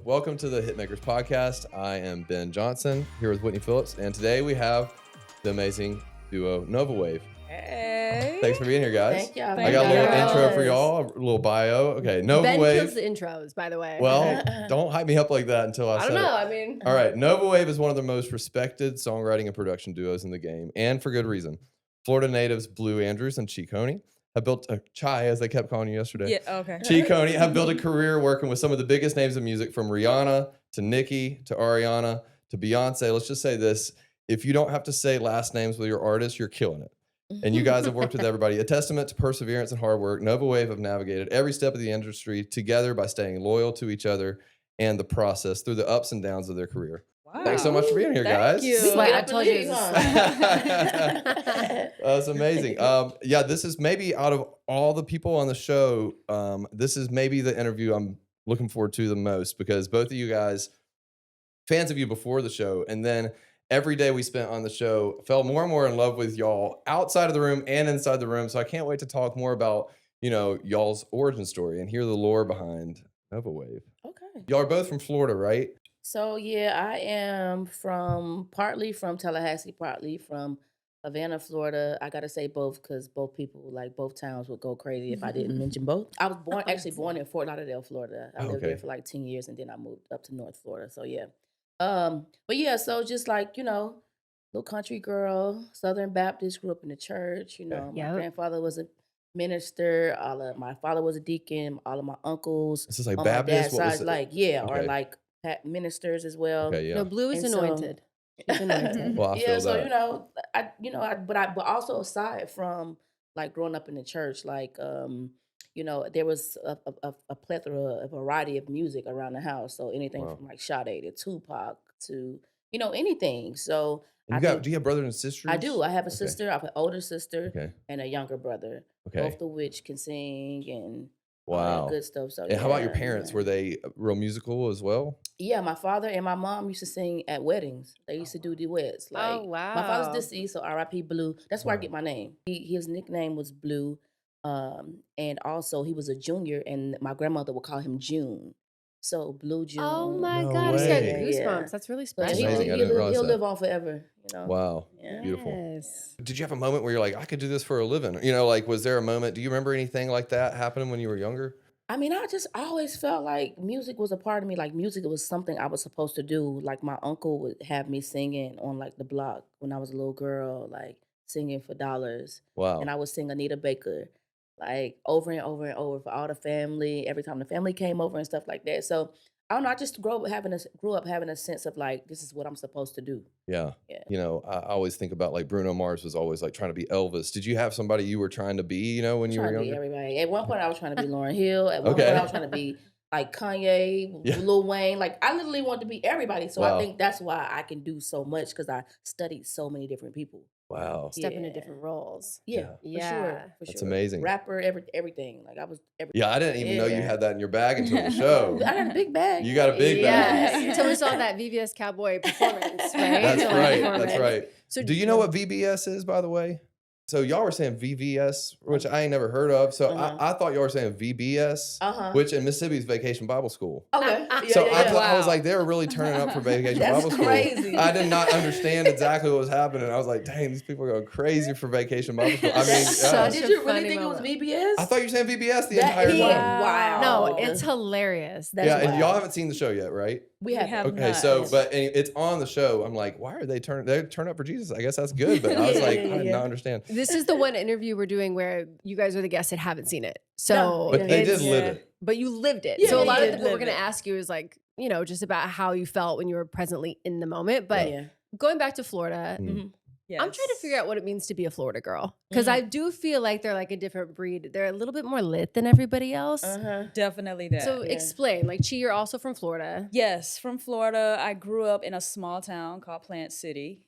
welcome to the Hitmakers podcast. I am Ben Johnson here with Whitney Phillips, and today we have the amazing duo NovaWav. Hey. Thanks for being here, guys. Thank y'all. I got a little intro for y'all, a little bio. Okay, NovaWav. Ben kills the intros, by the way. Well, don't hype me up like that until I I said don't know. it. I mean, All right, NovaWav is one of the most respected songwriting and production duos in the game, and for good reason. Florida natives Blue Andrews and Chi Coney have built a Chai, as they kept calling you yesterday. Yeah, okay. Chi Coney have built a career working with some of the biggest names of music, from Rihanna to Nicki to Ariana to Beyonce. Let's just say this. If you don't have to say last names with your artists, you're killing it. And you guys have worked with everybody. A testament to perseverance and hard work, NovaWav have navigated every step of the industry together by staying loyal to each other and the process through the ups and downs of their career. Wow. Thanks so much for being here, Thank guys. you. I told you. That's amazing. Yeah, this is maybe out of all the people on the show, this is maybe the interview I'm looking forward to the most, because both of you guys, fans of you before the show, and then every day we spent on the show, fell more and more in love with y'all outside of the room and inside the room. So I can't wait to talk more about, y'all's origin story and hear the lore behind NovaWav. Okay. Y'all are both from Florida, right? So yeah, I am partly from Tallahassee, partly from Havana, Florida. I gotta say both because both towns would go crazy if I didn't mention both. I was born in Fort Lauderdale, Florida. I lived there for like 10 years, and then I moved up to North Florida. So yeah. But yeah, so just like, little country girl, Southern Baptist, grew up in the church. My grandfather was a minister. My father was a deacon. All of my uncles. This is like on Baptist? my dad's side, or Okay. like ministers as well. Okay, yeah. no, Blue is And so- anointed. She's anointed. Well, I feel so that. but also aside from like growing up in the church, like there was a plethora, a variety of music around the house. So anything Wow. from like Sade to Tupac to anything. So And do you have brothers and sisters? I do. I have a Okay. sister. I have an older sister Okay. and a younger brother. Okay. Both of which can sing and all Wow. that good stuff. So And how about your yeah, parents? yeah. Were they real musical as well? Yeah, my father and my mom used to sing at weddings. They used to do duets. Like, wow. My father's deceased, so R.I.P. Blue. That's where I Wow. get my name. His nickname was Blue, and also he was a junior, and my grandmother would call him June. So Blue June. Oh my No God, he's got way. goosebumps. Yeah. That's really So That's special. amazing. I didn't realize he'll that. live on forever. Wow. Yeah. Beautiful. Yes. Did you have a moment where you're like, I could do this for a living? Was there a moment? Do you remember anything like that happening when you were younger? I mean, I always felt like music was a part of me. Like music was something I was supposed to do. Like my uncle would have me singing on like the block when I was a little girl, like singing for dollars. Wow. And I would sing Anita Baker, like over and over and over for all the family, every time the family came over and stuff like that. So I don't know, I just grew up having a sense of like, this is what I'm supposed to do. Yeah. Yeah. I always think about like Bruno Mars was always like trying to be Elvis. Did you have somebody you were trying to be, when you were Trying to be younger? everybody. At one point, I was trying to be Lauryn Hill. At one Okay. point, I was trying to be like Kanye, Yeah. Lil Wayne. Like I literally wanted to be everybody. So Wow. I think that's why I can do so much because I studied so many different people. Wow. Step into Yeah. different roles. Yeah, Yeah. for sure. That's amazing. Rapper, everything. Like I was everything. Yeah, I didn't even know you Yeah. had that in your bag until the show. I got a big bag. You got a big bag. Yes. Until we saw that VVS Cowboy performance, right? That's The live right. performance. That's right. So Do you know what VBS is, by the way? So y'all were saying VVS, which I ain't never heard of. So Uh-huh. I thought y'all were saying VBS, which in Mississippi's Vacation Bible School. Okay. So I was Wow. like, they were really turning up for Vacation That's Bible School. crazy. I did not understand exactly what was happening. I was like, dang, these people are going crazy for Vacation Bible School. I mean, That's yeah. such Did a you really funny think it was moment. VBS? I thought you were saying VBS the That entire is- time. Wow. No, it's hilarious. That's Yeah, and wild. y'all haven't seen the show yet, right? We have. have Okay, not. so but it's on the show. I'm like, why are they turn up for Jesus? I guess that's good, but I was like, I did not understand. This is the one interview we're doing where you guys are the guests that haven't seen it. So, No, But they did it's- live it. but you lived it. Yeah, so a we lot did of what we're live going to it. ask you is like, just about how you felt when you were presently in the moment. But Yeah. going back to Florida, Mm. Yes. I'm trying to figure out what it means to be a Florida girl. Because Mhm. I do feel like they're like a different breed. They're a little bit more lit than everybody else. Definitely that. So Yeah. explain. Like, Chi, you're also from Florida. Yes, from Florida. I grew up in a small town called Plant City.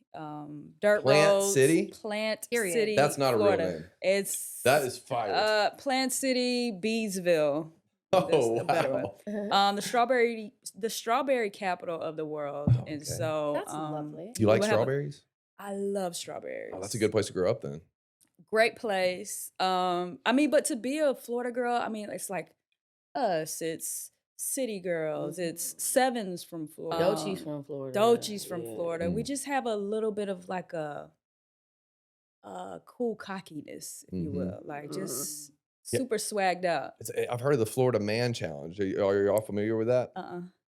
Dirt Plant roads. City? Plant Period. City. That's not a real Florida. name. It's That is fire. Plant City, Beesville. That's Oh, the better wow. one. The strawberry capital of the world. Oh, And okay. so That's lovely. Do you like we'll have a- strawberries? I love strawberries. Oh, that's a good place to grow up then. Great place. But to be a Florida girl, it's like us. It's City Girls. Mhm. It's Sevens from Florida. Dochi's from Florida. Dochi's from Yeah. Florida. We just have a little bit of like a cool cockiness, if you Mhm. will, like Mm. just Yeah. super swagged out. I've heard of the Florida Man Challenge. Are you all familiar with that?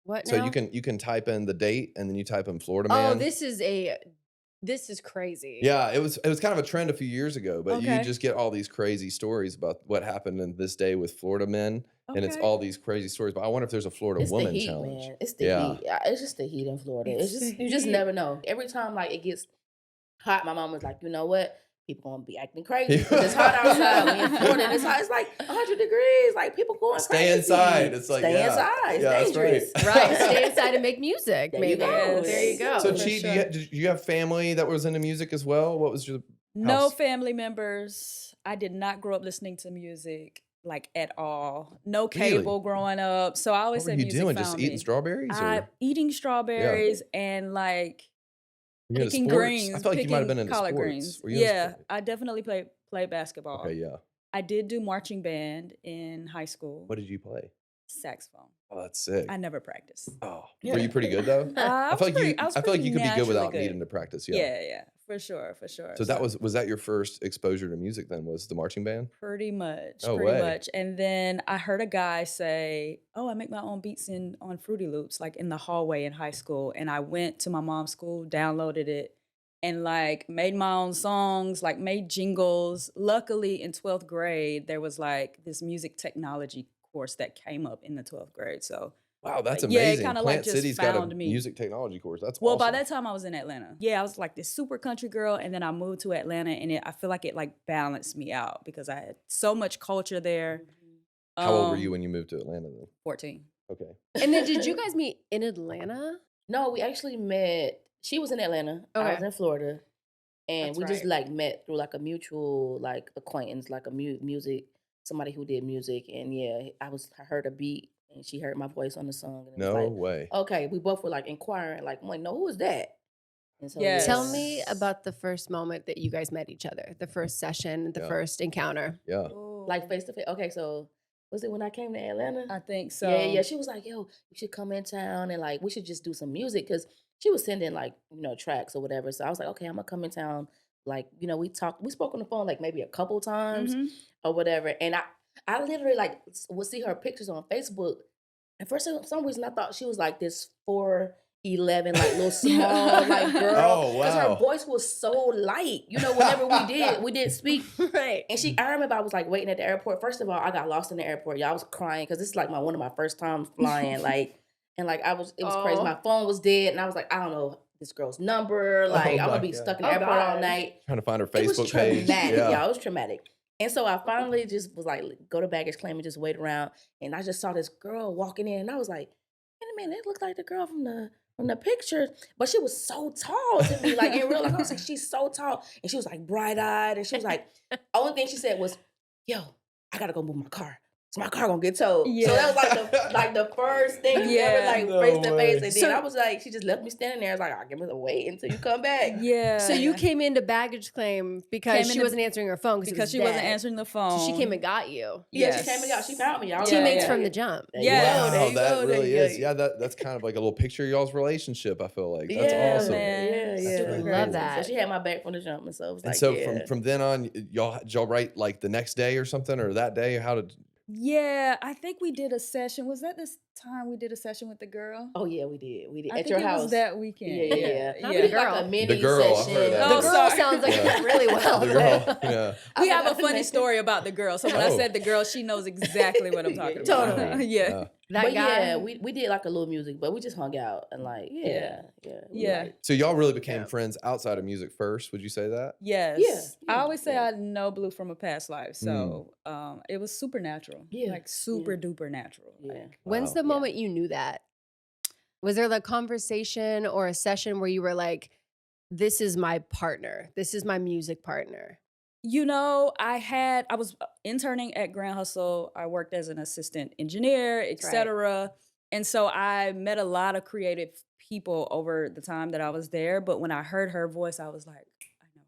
What So now? you can type in the date and then you type in Florida Oh, Man. this is crazy. Yeah, it was kind of a trend a few years ago, but you Okay. just get all these crazy stories about what happened in this day with Florida men, and it's Okay. all these crazy stories. But I wonder if there's a Florida It's the woman heat, challenge. man. It's the Yeah. heat. It's just the heat in Florida. It's It's just the you just heat. never know. Every time like it gets hot, my mom was like, you know what? People gonna be acting crazy because it's hot outside. We in Florida and it's hot. It's like 100 degrees. Like people going Stay crazy. inside. It's like, stay yeah. inside. It's Yeah, that's dangerous. Right. Stay inside and make music. There you Maybe. go. There you go. So, For Chi, sure. did you have family that was into music as well? What was your No house? family members. I did not grow up listening to music like at all. No Really? cable growing up. So I always What were say you music doing? found Just me. eating strawberries? Or Eating strawberries and like were you into picking sports? greens. I feel like you might have been picking into collard sports. greens. Were you into Yeah, sport? I definitely played basketball. Okay, yeah. I did do marching band in high school. What did you play? Saxophone. Oh, that's sick. I never practiced. Oh, Yeah. were you pretty good though? I feel like you. I was I feel like pretty you could be good without naturally needing to practice. Yeah. Yeah, for sure. So that was that your first exposure to music? Then was the marching band? pretty much, No pretty way. much. And then I heard a guy say, "Oh, I make my own beats on Fruity Loops, like in the hallway in high school." And I went to my mom's school, downloaded it, and like made my own songs, like made jingles. Luckily, in 12th grade, there was like this music technology course that came up in the 12th grade. So Wow, that's yeah, it amazing. kinda, like, Plant just City's got a found me. music technology course. That's well, awesome. by that time I was in Atlanta. Yeah, I was like this super country girl, and then I moved to Atlanta, and I feel like it like balanced me out because I had so much culture there. How old were you when you moved to Atlanta then? 14. Okay. And then did you guys meet in Atlanta? No, we actually met. She was in Atlanta. I was Okay. in Florida, and That's we just right. like met through like a mutual like acquaintance, like a music somebody who did music. And yeah, I heard a beat, and she heard my voice on the song, and it was No like, way. okay, we both were like inquiring, like, wait, no, who is that? And so Yes. Tell me Yes. about the first moment that you guys met each other, the first session, the Yeah. first encounter. Yeah. like face to face. Okay, so was it when I came to Atlanta? I think so. Yeah. She was like, yo, you should come in town and like we should just do some music because she was sending like, tracks or whatever. So I was like, okay, I'm gonna come in town. Like, we spoke on the phone like maybe a couple times Mhm. or whatever. And I literally like would see her pictures on Facebook. And for some reason I thought she was like this 4'11", like little small like girl. Oh, Because her wow. voice was so light. Whenever we did speak. Right. And I remember I was like waiting at the airport. First of all, I got lost in the airport. Y'all, I was crying because this is like one of my first times flying. It was crazy. Oh. My phone was dead, and I was like, I don't know this girl's number. Like, I'm my gonna be God. stuck in the Oh, airport all gosh. night. Trying to find her It was Facebook traumatic, page. y'all. It was traumatic. And so I finally just was like, go to baggage claim and just wait around. And I just saw this girl walking in, and I was like, wait a minute, it looked like the girl from the picture, but she was so tall to me. Like in real life, I was like, she's so tall, and she was like bright eyed, and she was like, only thing she said was, "Yo, I gotta go move my car. So my car gonna get towed." So that was like the first thing we ever like No face to face. way. And then So- I was like, she just left me standing there. I was like, I'll give her the wait until you come back. Yeah. So you came into baggage claim because Came she into- wasn't answering her phone because she wasn't answering the phone. So she came and got you. Yeah, she came and got. She found me. I was Teammates like, from the jump. There you Yeah. go, Wow, there you that go, there really you go. is. Yeah, that's kind of like a little picture of y'all's relationship. I feel like that's Yeah, awesome. man. Yeah. Super I great. love So that. she had my back from the jump, and so it was And like, so yeah. from then on, did y'all write like the next day or something, or that day? How did? Yeah, I think we did a session. Was that this time we did a session with the girl? Oh yeah, we did. We did I at think your it house. was that weekend. Yeah. Not We the did like girl. a mini The girl, I've session. heard that. The Oh, girl sorry. sounds like Yeah. really well. The girl. Yeah. We have a Okay. funny story about the girl. So when I Oh. said the girl, she knows exactly what I'm talking about. Totally. Yeah. That But guy. yeah, we did like a little music, but we just hung out and like yeah. we Yeah. like- So y'all really became Yeah. friends outside of music first. Would you say that? Yes. Yeah, I yeah, always say yeah. I know Blue from a past life. So it was supernatural. Yeah, Like super duper natural. Yeah. Like, When's Wow. the moment you knew that? Was there like conversation or a session where you were like, this is my partner. This is my music partner. I was interning at Grand Hustle. I worked as an assistant engineer, etc. And so I met a lot of creative people over the time that I was there. But when I heard her voice, I was like, I know,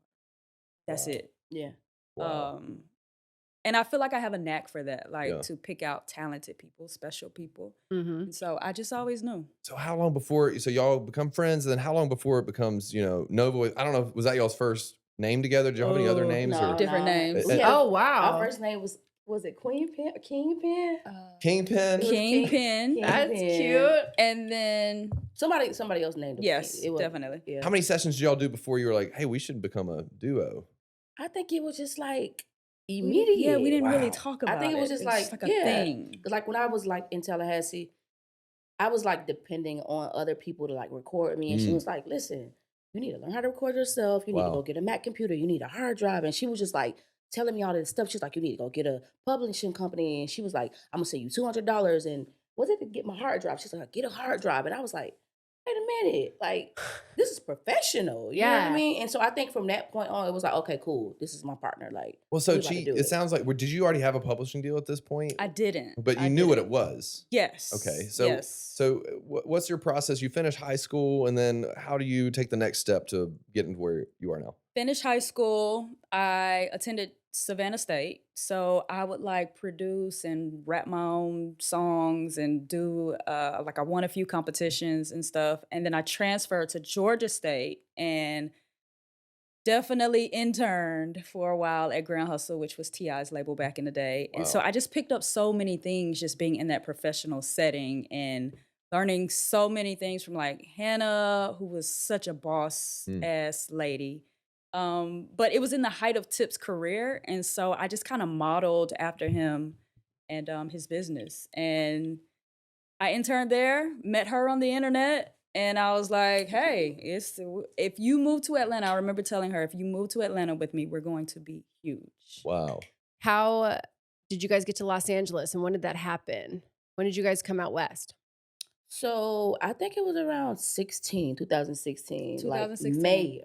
that's Wow. it. Yeah. Wow. And I feel like I have a knack for that, like Yeah. to pick out talented people, special people. Mhm. And so I just always knew. So how long before? So y'all become friends, and then how long before it becomes, Nova? I don't know. Was that y'all's first name together? Did y'all have any other Oh, names No, or different no. names. We had Oh, Our wow. first name was it Queen Pen? Kingpin? Kingpin? It was Kingpin. That's Kingpin. cute. And then, Somebody else named him. yes, It wasn't- definitely. Yeah. How many sessions did y'all do before you were like, hey, we should become a duo? I think it was just like We immediate. Yeah, we didn't really Wow. talk I about it. think it was just like, a yeah. thing. 'Cause like when I was like in Tallahassee, I was like depending on other people to like record me. And she Mm. was like, listen, you need to learn how to record yourself. You need to Wow. go get a Mac computer. You need a hard drive. And she was just like telling me all this stuff. She's like, you need to go get a publishing company. And she was like, I'm going to send you $200. And was it to get my hard drive? She's like, get a hard drive. And I was like, wait a minute. Like, this is professional. You know what I Yeah. mean? And so I think from that point on, it was like, okay, cool. This is my partner. Like, Well, so we about to Chi, do it sounds like, did you already have a publishing deal at this point? I didn't. But you I knew what didn't. it was. Yes. Okay. So, yes. so what's your process? You finish high school, and then how do you take the next step to get into where you are now? Finished high school. I attended Savannah State. So I would like produce and rap my own songs and do like I won a few competitions and stuff. And then I transferred to Georgia State and definitely interned for a while at Grand Hustle, which was T.I.'s label back in the day. And so Wow. I just picked up so many things just being in that professional setting and learning so many things from like Hannah, who was such a boss ass lady. But it was in the height of Tip's career. And so I just kind of modeled after him and his business. And I interned there, met her on the internet, and I was like, hey, if you move to Atlanta, I remember telling her, if you move to Atlanta with me, we're going to be huge. Wow. How did you guys get to Los Angeles, and when did that happen? When did you guys come out west? So I think it was around 2016, 2016. like May.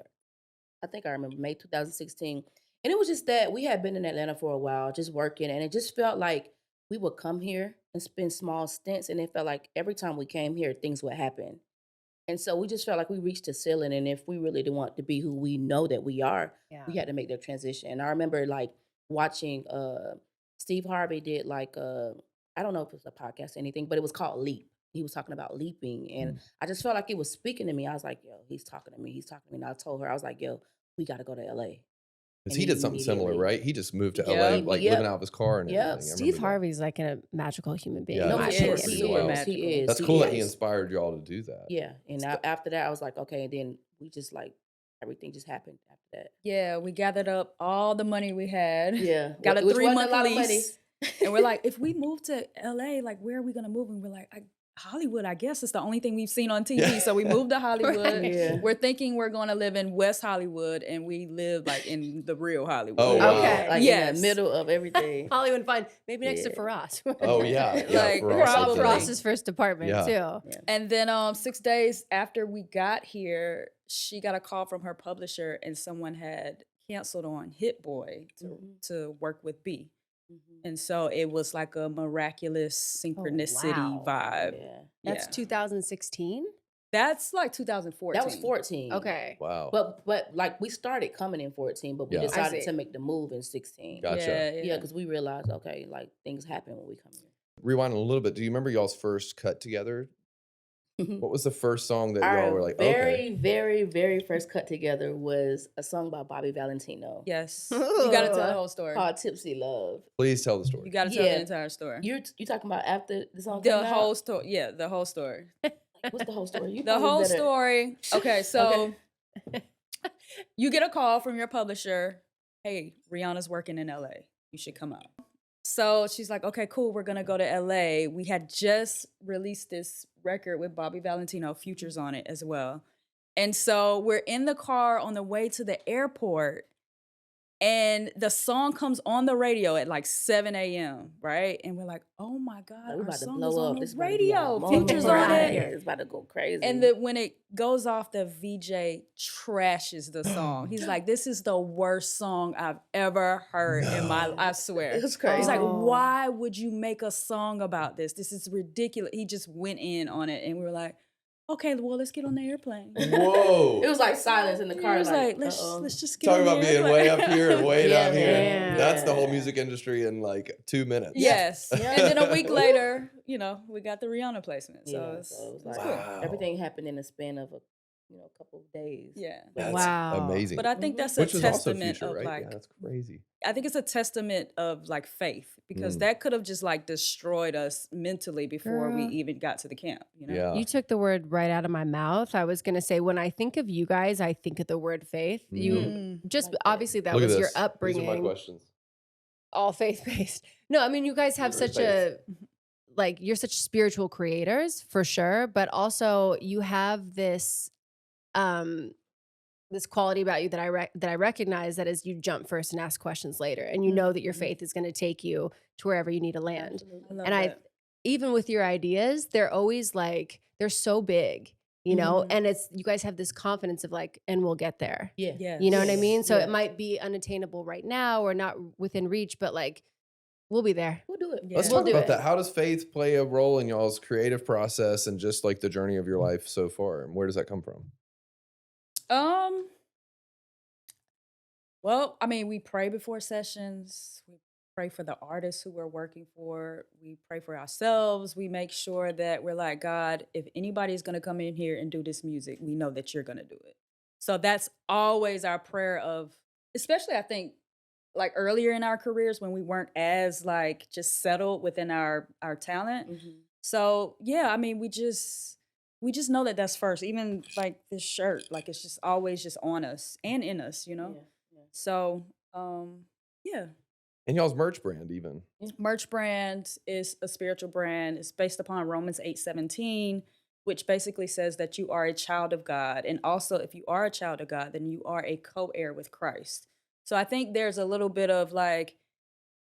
I think I remember May 2016. And it was just that we had been in Atlanta for a while, just working. And it just felt like we would come here and spend small stints. And it felt like every time we came here, things would happen. And so we just felt like we reached a ceiling. And if we really didn't want to be who we know that we are, we had to make that transition. And I remember like watching Steve Harvey did like, I don't know if it was a podcast or anything, but it was called Leap. He was talking about leaping. And I just felt like it was speaking to me. I was like, yo, he's talking to me. He's talking to me. And I told her, I was like, yo, we got to go to LA. Because And he did something similar, immediately- right? He just moved to Yep. LA, like Yep. living out of his car and Yep. everything. I Steve remember that. Harvey's like a magical human being. Yeah, in No, my that's he super is. opinion. He super is. wild. He is. That's he cool that he is. inspired y'all to do that. Yeah. And after that, I was like, okay. And then we just like, everything just happened after that. Yeah, we gathered up all the money we had. Yeah. Got a which wasn't 3-month lot of money. lease. And we're like, if we move to LA, like, where are we going to move? And we're like, Hollywood, I guess. It's the only thing we've seen on TV. Yeah. So we moved to Hollywood. Yeah. We're thinking we're going to live in West Hollywood, and we live like in the real Hollywood. Oh, wow. Okay. Like in Yes. the middle of everything. Hollywood Fine. Maybe next to Yeah. Faraz. Oh, yeah. Yeah. Like, for us, probably. definitely. Faraz's first apartment Yeah. too. And then 6 days after we got here, she got a call from her publisher, and someone had canceled on Hit Boy to work with B. And so it was like a miraculous synchronicity wow. vibe. Yeah. That's Yeah. 2016. That's like 2014. That was 14. Okay. Wow. But like we started coming in 14, but we Yeah. I decided see. to make the move in 16. Gotcha. Yeah, because we realized, okay, like things happen when we come here. Rewind a little bit. Do you remember y'all's first cut together? What was the first song that y'all were like, very, okay? very, very first cut together was a song by Bobby Valentino Yes. You got to tell the whole story. called Tipsy Love. Please tell the You story. got to tell Yeah. the entire story. You talking about after the song came The out? whole story. Yeah, the whole story. What's the whole story? You The probably whole better- story. Okay, so Okay. you get a call from your publisher. Hey, Rihanna's working in LA. You should come out. So she's like, okay, cool. We're going to go to LA. We had just released this record with Bobby Valentino, Futures on it as well. And so we're in the car on the way to the airport. And the song comes on the radio at like 7 a.m., right? And we're like, oh my God, Like, we our about to song blow is on up. the This about to be our radio. moment Futures right on it. here. It's about to go crazy. And when it goes off, the VJ trashes the song. He's like, this is the worst song I've ever heard in my life. I swear. It was crazy. He's like, Oh. why would you make a song about this? This is ridiculous. He just went in on it. And we were like, okay, well, let's get on the airplane. Whoa. It was like silence in the He car. was like, uh-oh. let's just get Talk on the about being way up here and way Yeah, down here. man. That's the whole Yeah. music industry in like 2 minutes. Yes. Yeah. And then a week later, we got the Rihanna placement. So Yeah, it's, so it was it was like cool. Wow. everything happened in the span of a couple of days. Yeah. That's Wow. amazing. But I think Mhm. that's a Which was also testament future, of right? like, Yeah, that's crazy. I think it's a testament of like faith because Mm. that could have just like destroyed us mentally before we Girl. even got to the camp. Yeah. You took the word right out of my mouth. I was going to say, when I think of you guys, I think of the word faith. You Mm. just, Like that. obviously that Look at was your this. These are my upbringing, questions. all faith-based. No, I mean, you guys have These are such a, like, you're such spiritual creators for sure, but also you have this, this quality about you that I recognize, that is, you jump first and ask questions later, and you know that your Mhm. faith is going to take you to wherever you need to land. Absolutely. I love And that. even with your ideas, they're always like, they're so big, Mhm. and it's, you guys have this confidence of like, and we'll get there. Yeah. Yes. You know what I Yes. mean? So Yeah. it might be unattainable right now or not within reach, but like, we'll be there. We'll do it. Let's Yeah. We'll talk do about it. that. How does faith play a role in y'all's creative process and just like the journey of your life so far? And where does that come from? Well, I mean, we pray before sessions. We pray for the artists who we're working for. We pray for ourselves. We make sure that we're like, God, if anybody's going to come in here and do this music, we know that you're going to do it. So that's always our prayer of, especially I think like earlier in our careers when we weren't as like just settled within our talent. Mhm. So yeah, I mean, we just know that that's first. Even like this shirt, like it's just always just on us and in us, Yeah. So yeah, And y'all's merch brand, even. merch brand is a spiritual brand. It's based upon Romans 8:17, which basically says that you are a child of God, and also if you are a child of God, then you are a co-heir with Christ. So I think there's a little bit of like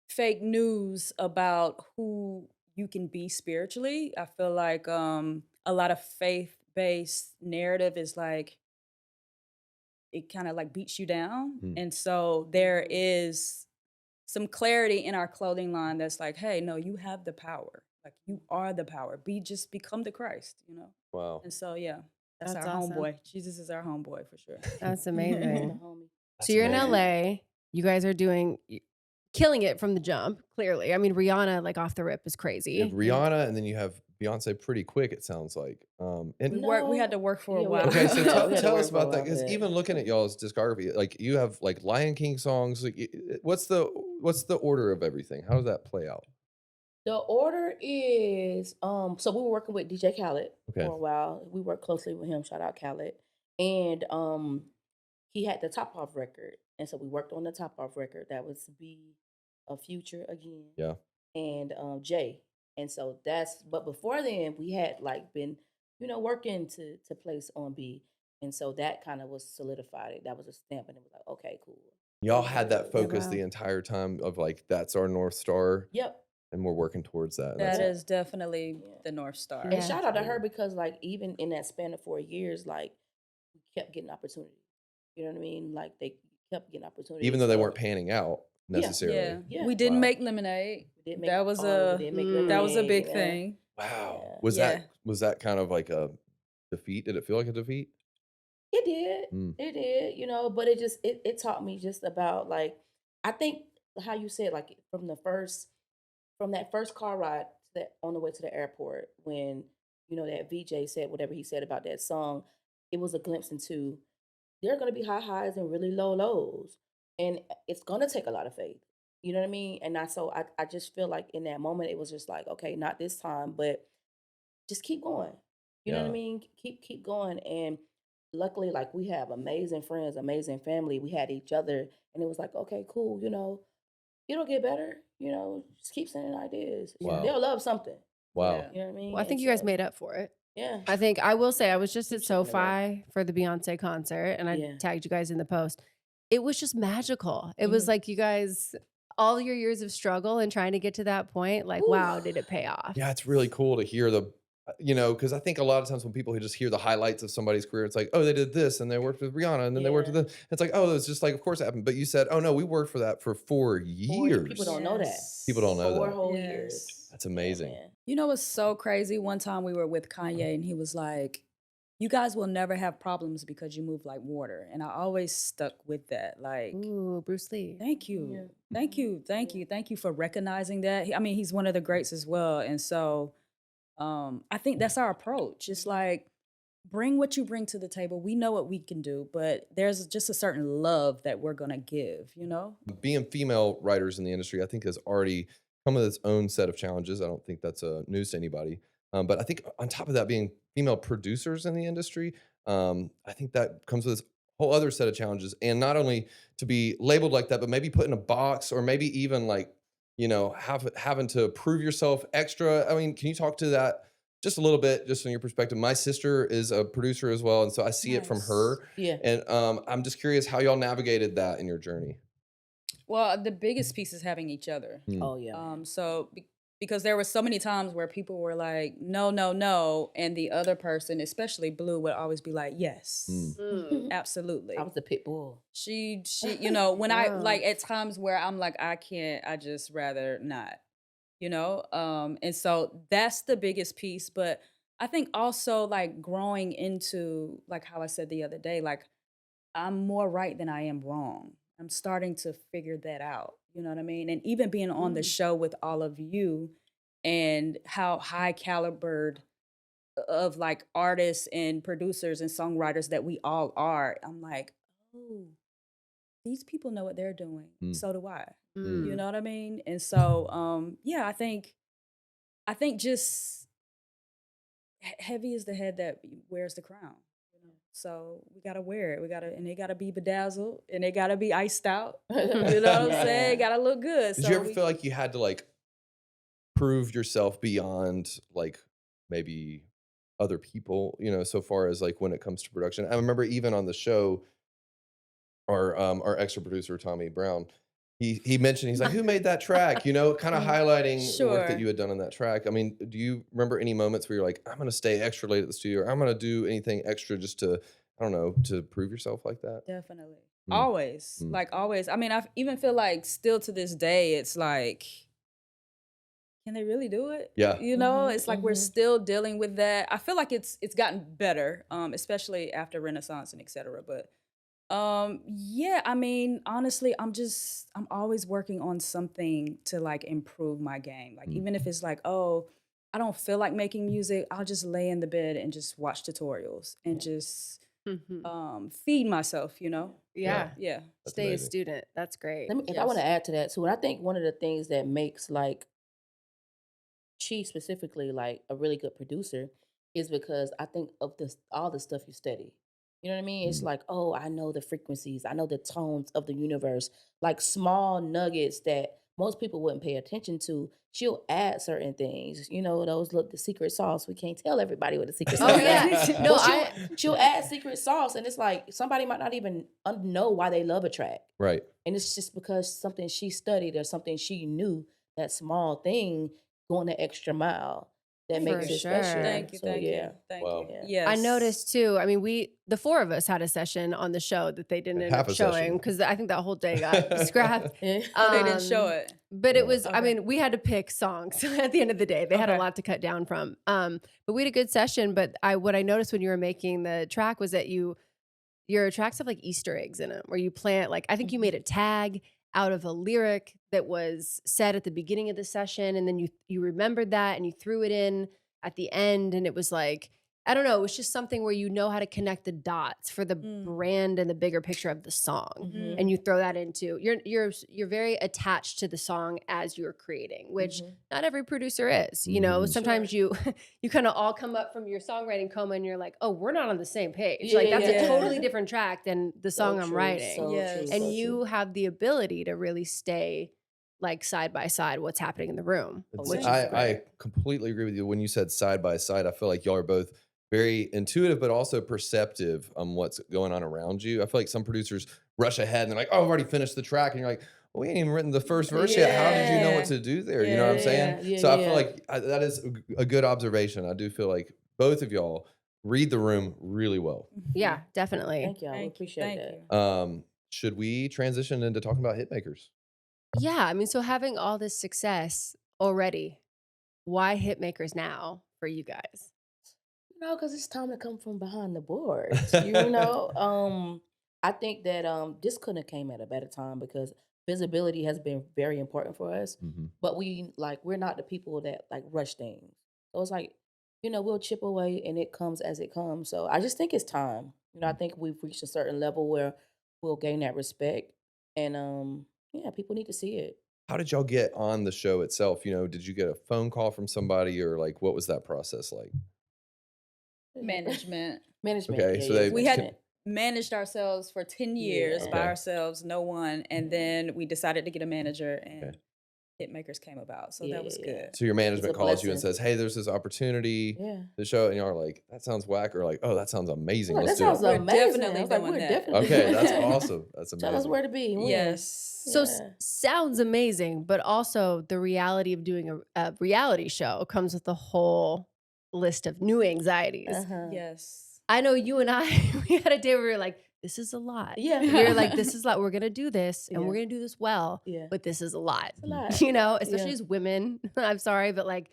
fake news about who you can be spiritually. I feel like a lot of faith-based narrative is like it kind of like beats you down. Mm. And so there is some clarity in our clothing line that's like, hey, no, you have the power. Like you are the power. Just become the Christ. Wow. And so yeah, that's That's our awesome. homeboy. Jesus is our homeboy for sure. That's The amazing. homie. So you're in amazing. LA. You guys are killing it from the jump, clearly. I mean, Rihanna, like off the rip, is You have crazy. Rihanna, and then you have Beyonce pretty quick, it sounds like. And We had to work for a Yeah, we while. had- okay, so We had to tell work us for a about that, while, because but- even looking at y'all's discography, like you have like Lion King songs. Like, what's the order of everything? How does that play out? The order is so we were working with DJ Khaled Okay. for a while. We worked closely with him. Shout out Khaled. And he had the Top Off record. And so we worked on the Top Off record. That was Be a Future again. Yeah. And Jay. And so but before then we had like been, working to place on B. And so that kind of was solidified. That was a stamp, and it was like, okay, cool. Y'all had that Yeah, focus wow. the entire time of like, that's our North Star, Yep. and we're working towards that. And That that's- is definitely Yeah. the North Star. Yeah. And shout out to her because like even in that span of 4 years, like we kept getting opportunities. You know what I mean? Like they kept getting opportunities. even though they So weren't panning out Yeah. necessarily. Yeah. Yeah. We didn't Wow. make Lemonade. we did make That was art, a we did make Mm. that was a lemonade, big you know? thing. Wow. Yeah. Was that kind of like a defeat? Did it feel like a defeat? It did. Mm. It did, but it taught me just about like I think how you said like from that first car ride on the way to the airport when that VJ said whatever he said about that song, it was a glimpse into there are going to be high highs and really low lows, and it's going to take a lot of faith. You know what I mean? And I just feel like in that moment it was just like, okay, not this time, but just keep going. You know what I Yeah. mean? Keep going. And luckily, like we have amazing friends, amazing family. We had each other, and it was like, okay, cool. It'll get better. Just keep sending ideas. Wow. They'll love something. Wow. Yeah. You know what I mean? Well, I think And you guys so, made up for it. Yeah. I will say, I was just at Keep shipping it out. SoFi for the Beyonce concert, and I Yeah. tagged you guys in the post. It was just magical. It was Mhm. like you guys, all your years of struggle and trying to get to that point, like, Ooh. wow, did it pay off? Yeah, it's really cool to hear because I think a lot of times when people just hear the highlights of somebody's career, it's like, oh, they did this and they worked with Rihanna and then they worked with Yeah. this. It's like, oh, it's just like, of course it happened. But you said, oh no, we worked for that for 4 years. People don't know that. Yes. People don't know 4 that. whole Yes. years. That's amazing. Yeah, man. You know what's so crazy? One time we were with Kanye and he was like, you guys will never have problems because you move like water. And I always stuck with that. Like, Ooh, Bruce Lee. thank you. Yeah. Thank you. Thank Yeah. you. Thank you for recognizing that. I mean, he's one of the greats as well. And so I think that's our approach. It's like, bring what you bring to the table. We know what we can do, but there's just a certain love that we're going to give, you know? Being female writers in the industry, I think, has already come with its own set of challenges. I don't think that's news to anybody. But I think on top of that, being female producers in the industry, I think that comes with this whole other set of challenges. And not only to be labeled like that, but maybe put in a box, or maybe even like, having to prove yourself extra. I mean, can you talk to that just a little bit, just from your perspective? My sister is a producer as well, and so I see it from Nice. her. Yeah. And I'm just curious how y'all navigated that in your journey. Well, the biggest piece is having each other. Oh yeah. Because there were so many times where people were like, no, no, no. And the other person, especially Blue, would always be like, yes, Mm. absolutely. I was the pit bull. She, when I Wow. like at times where I'm like, I can't, I just rather not, and so that's the biggest piece. But I think also like growing into, like how I said the other day, like I'm more right than I am wrong. I'm starting to figure that out. You know what I mean? And even being on the show with all of you, and how high calibered of like artists and producers and songwriters that we all are, I'm like, oh, these people know what they're doing. Mm. So do I. Mm. You know what I mean? And so, yeah, I think just heavy is the head that wears the crown. So we gotta wear it. And it gotta be bedazzled, and it gotta be iced out. You know what I'm saying? It gotta look good. Did you ever feel like you had to like prove yourself beyond like maybe other people, so far as like when it comes to production? I remember even on the show, our extra producer, Tommy Brown, he mentioned, he's like, who made that track? Kind of highlighting the work that Sure. you had done on that track. I mean, do you remember any moments where you're like, I'm going to stay extra late at the studio, or I'm going to do anything extra just to, I don't know, to prove yourself like that? Definitely. Mm. Always. Mm. Like always. I mean, I even feel like still to this day, it's like, can they really do it? Yeah. It's like we're still dealing with that. I feel like it's gotten better, especially after Renaissance and et cetera. But yeah, I mean, honestly, I'm always working on something to like improve my game. Like even if it's like, oh, I don't feel like making music, I'll just lay in the bed and just watch tutorials and just feed myself, Yeah. Yeah. That's Stay amazing. a student. That's great. If I want to add to that, so I think one of the things that makes like she specifically like a really good producer is because I think of all the stuff you study. You know what I mean? It's like, oh, I know the frequencies, I know the tones of the universe, like small nuggets that most people wouldn't pay attention to. She'll add certain things, the secret sauce. We can't tell everybody what the secret sauce Oh is. yeah. No, But she'll add secret sauce, and it's like somebody might not even know why they love a track. Right. And it's just because something she studied or something she knew, that small thing going the extra mile that makes For it sure. special. Thank you. So, Thank yeah. you. Thank Wow. you. Yeah. Yes. I noticed too. I mean, the four of us had a session on the show that they didn't end Half up a session. showing because I think that whole day got scrapped. Yeah. Oh, they didn't show Um, it. But it was, I Okay. mean, we had to pick songs at the end of the day. They had a Okay. lot to cut down from. But we had a good session. But what I noticed when you were making the track was that your tracks have like Easter eggs in them where you plant, like, I think you made a tag out of a lyric that was said at the beginning of the session. And then you remembered that and you threw it in at the end. And it was like, I don't know, it was just something where you know how to connect the dots for the brand and the bigger picture of the song. Mhm. And you throw that into you're very attached to the song as you're creating, which not every producer is. Sometimes you kind of all come up from your songwriting coma and you're like, oh, we're not on the same page. Like that's Yeah. a totally different track than the song I'm true, writing. so Yes. true, And so you true. have the ability to really stay like side by side what's happening in the room. Which is I great. completely agree with you. When you said side by side, I feel like y'all are both very intuitive, but also perceptive on what's going on around you. I feel like some producers rush ahead and they're like, oh, I've already finished the track. And you're like, well, we ain't even written the first verse yet. How did you know what to do there? You know what I'm saying? Yeah, So I yeah. feel like that is a good observation. I do feel like both of y'all read the room really well. Yeah, definitely. Thank y'all. We appreciate that. you. Should we transition into talking about Hitmakers? Yeah, I mean, so having all this success already, why Hitmakers now for you guys? know, because it's time to come from behind the boards. You know, I think that this couldn't have came at a better time because visibility has been very important for us. Mhm. But we're not the people that like rush things. So it's like, we'll chip away and it comes as it comes. So I just think it's time. I think we've reached a certain level where we'll gain that respect, and yeah, people need to see it. How did y'all get on the show itself? Did you get a phone call from somebody or like what was that process like? Management. Management. Okay, Yeah, so yeah, they- We had management. managed ourselves for 10 years by Okay. ourselves, no one. And then we decided to get a manager, and Okay. Hitmakers came about. So Yeah, that was yeah, good. So your management a calls you and blessing. says, "Hey, there's this opportunity Yeah. to show," and y'all are like, "That sounds whack," or like, "Oh, that sounds amazing. Like, Let's that do sounds it." We're amazing. definitely I was like, doing we're that. definitely Okay, doing that's that. awesome. That's Tell us amazing. where to be. When. Yes. So Yeah. sounds amazing, but also the reality of doing a reality show comes with a whole list of new anxieties. Uh-huh. Yes. I know you and I, we had a day where we were like, this is a lot. Yeah. You're like, this is a lot. We're going to do this and Yeah. we're going to do this well, Yeah. but this is a lot. It's a lot. Especially Yeah. as women. I'm sorry, but like,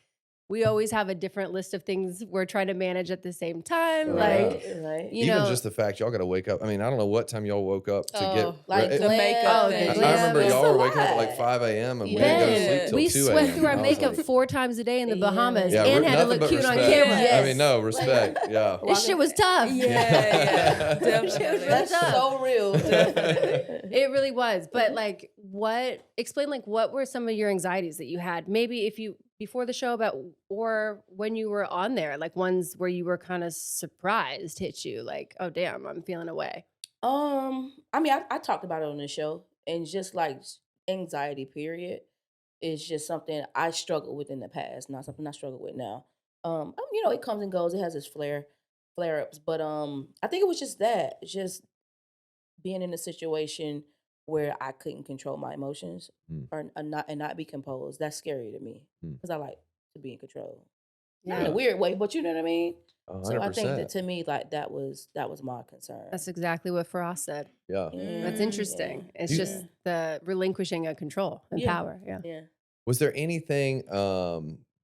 we always have a different list of things we're trying to manage at the same time. Oh, Like, yeah. right. you Even know, just the fact y'all got to wake up. I mean, I don't know what time y'all woke up to get. Oh, Like re- the makeup Oh, thing. the I glam. remember It's y'all a were waking up at like lot. 5 a.m. and we Yeah. didn't go to Ben, sleep till we 2 sweat a.m. through our I was makeup like, 4 times a day in the Yeah. Bahamas yeah, and had to nothing look but cute on respect. camera. I Yes. mean, no, respect. Yeah. This shit was tough. Yeah, This shit was definitely. really That's tough. so real. It really was. But like explain like what were some of your anxieties that you had? Maybe if you before the show about or when you were on there, like ones where you were kind of surprised hit you, like, oh damn, I'm feeling away. I mean, I talked about it on the show, and just like anxiety, period, is just something I struggled with in the past, not something I struggle with now. It comes and goes. It has its flare ups, but I think it was just that, just being in a situation where I couldn't control my emotions Mm. or not be composed. That's scary to me Mm. because I like to be in control. Not in Yeah. a weird way, but you know what I mean. So I think 100%. that to me, like that was my concern. That's exactly what Faraz said. Yeah. That's Mm, interesting. It's You- just the relinquishing of control and Yeah. power. Yeah. Yeah. Was there anything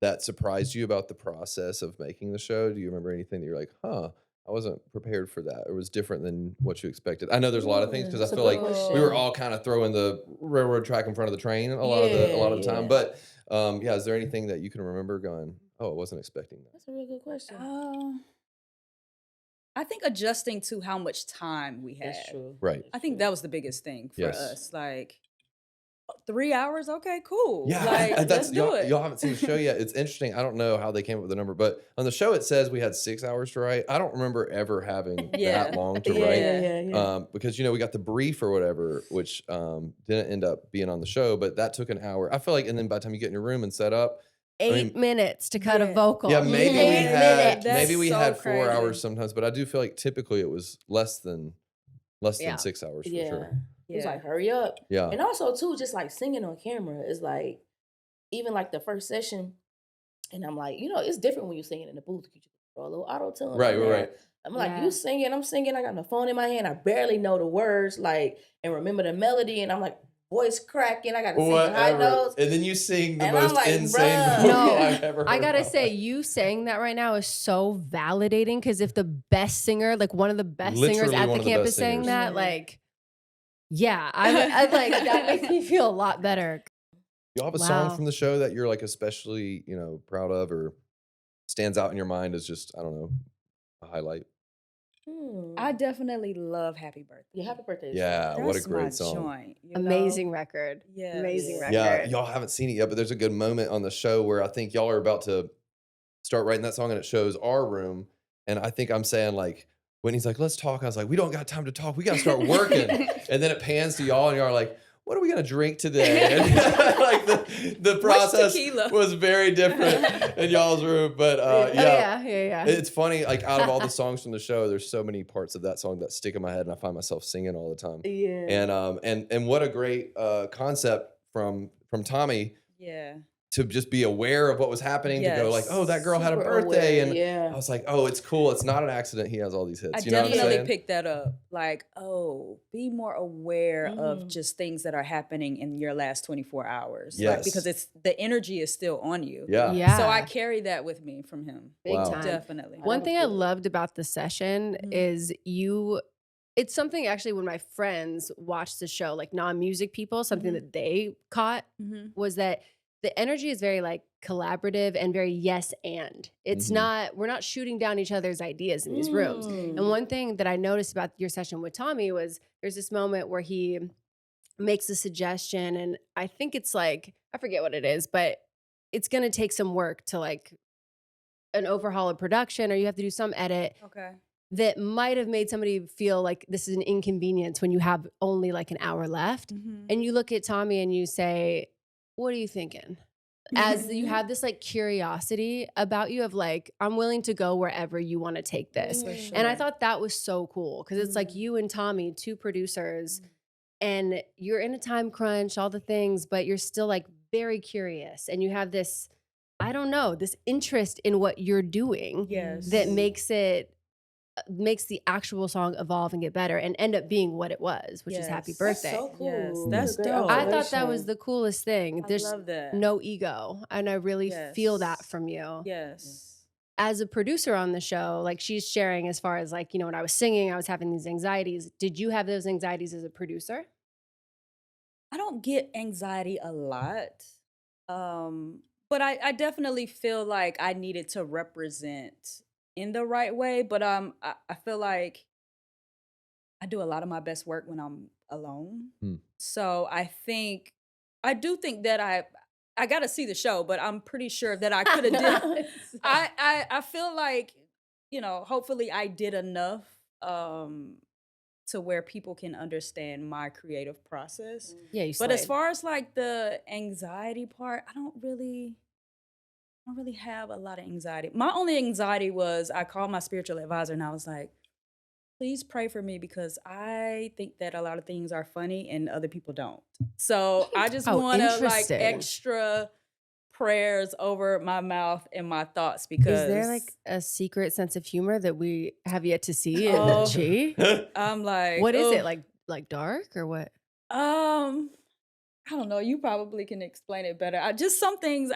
that surprised you about the process of making the show? Do you remember anything that you're like, huh, I wasn't prepared for that, or was different than what you expected? I know there's a lot of things because I That's a feel good like question. we were all kind of throwing the railroad track in front of the train a lot of the time. Yeah. But yeah, is there anything that you can remember going, oh, I wasn't expecting that? That's a really good question. I think adjusting to how much time we had. That's true. Right. I think that was the biggest thing for Yes. us. Like 3 hours, okay, cool. Yeah, like, that's let's do y'all, it. y'all haven't seen the show yet. It's interesting. I don't know how they came up with the number, but on the show it says we had 6 hours to write. I don't remember ever having Yeah. that long to Yeah, write. yeah. Because we got the brief or whatever, which didn't end up being on the show, but that took an hour. I feel like, and then by the time you get in your room and set up, 8 minutes to cut a Yeah. vocal. yeah, maybe we 8 had minutes. That's maybe we so had 4 crazy. hours sometimes, but I do feel like typically it was less than Yeah. 6 hours for Yeah. sure. It was Yeah. like, hurry up. Yeah. And also, too, just like singing on camera is like, even like the first session, and I'm like, it's different when you're singing in the booth. You just throw a little auto tune. Right. I'm like, Yeah. you singing, I'm singing. I got my phone in my hand. I barely know the words, like, and remember the melody. And I'm like, voice cracking. I got to sing in high Whatever. notes. And then you sing the And I'm most like, insane bruh. vocal No, I've ever heard. I gotta in my say, life. you saying that right now is so validating because if the best singer, like one of the best singers Literally at one the of the campus best saying singers. that, Yeah. like, yeah, I'm like, that makes me feel a lot better. Y'all have a Wow. song from the show that you're like especially, proud of or stands out in your mind as just, I don't know, a highlight? I definitely love Happy Birthday. Yeah, happy birthday. Yeah, That's what a great my song. joint. Amazing record. Yes. Amazing record. Yeah, y'all haven't seen it yet, but there's a good moment on the show where I think y'all are about to start writing that song and it shows our room. And I think I'm saying like, when he's like, let's talk, I was like, we don't got time to talk. We got to start working. And then it pans to y'all and y'all are like, what are we going to drink today? And like the process tequila? was very different in y'all's room. But Oh, yeah. yeah. It's funny, like out of all the songs from the show, there's so many parts of that song that stick in my head, and I find myself singing all the time. Yeah. And what a great concept from Tommy. Yeah. to just be aware of what was happening, to go like, Yes. oh, that girl had a Super birthday. aware, And yeah. I was like, oh, it's cool. It's not an accident. He has all these I hits. You know what I'm definitely saying? picked that up. Like, oh, be more aware of Mhm. just things that are happening in your last 24 hours. Like, because Yes. it's the energy is still on you. Yeah. So I Yeah, carry that with me from him. big Wow. time. Definitely. That One was thing I good. loved about the session Mhm. is it's something actually when my friends watched the show, like non-music people, something Mhm. that they caught Mhm. was that the energy is very like collaborative and very yes and. It's Mhm. not, we're not shooting down each other's ideas in these rooms. And one thing that I noticed about your session with Tommy was there's this moment where he makes a suggestion, and I think it's like, I forget what it is, but it's gonna take some work to like an overhaul of production, or you have to do some edit Okay. that might have made somebody feel like this is an inconvenience when you have only like an hour left. Mhm. And you look at Tommy and you say, what are you thinking? As you have this like curiosity about you of like, I'm willing to go wherever you want to take this. For And I sure. thought that was so cool because it's like Mhm. you and Tommy, two producers, and you're in a time crunch, all the things, but you're still like very curious. And you have this, I don't know, this interest in what you're doing Yes. that makes the actual song evolve and get better and end up being what it was, which is Happy Yes. That's Birthday. so cool. Yes, That's that's a great dope. I thought that was observation. the coolest thing. I There's love that. no ego, and I really feel that Yes. from you. Yes. As a producer on the show, like she's sharing as far as like, when I was singing, I was having these anxieties. Did you have those anxieties as a producer? I don't get anxiety a lot. But I definitely feel like I needed to represent in the right way. But I feel like I do a lot of my best work when I'm alone. Hmm. So I do think that I gotta see the show, but I'm pretty sure that I could have did I feel like, hopefully I did enough to where people can understand my creative process. Yeah, you But as slayed. far as like the anxiety part, I don't really have a lot of anxiety. My only anxiety was I called my spiritual advisor and I was like, please pray for me because I think that a lot of things are funny and other people don't. So I just Oh, want to like interesting. extra prayers over my mouth and my thoughts Is there because like a secret sense of humor that we have yet to see in Oh. Chi? I'm like, What is "Ugh." it like dark or what? I don't know. You probably can explain it better. Just some things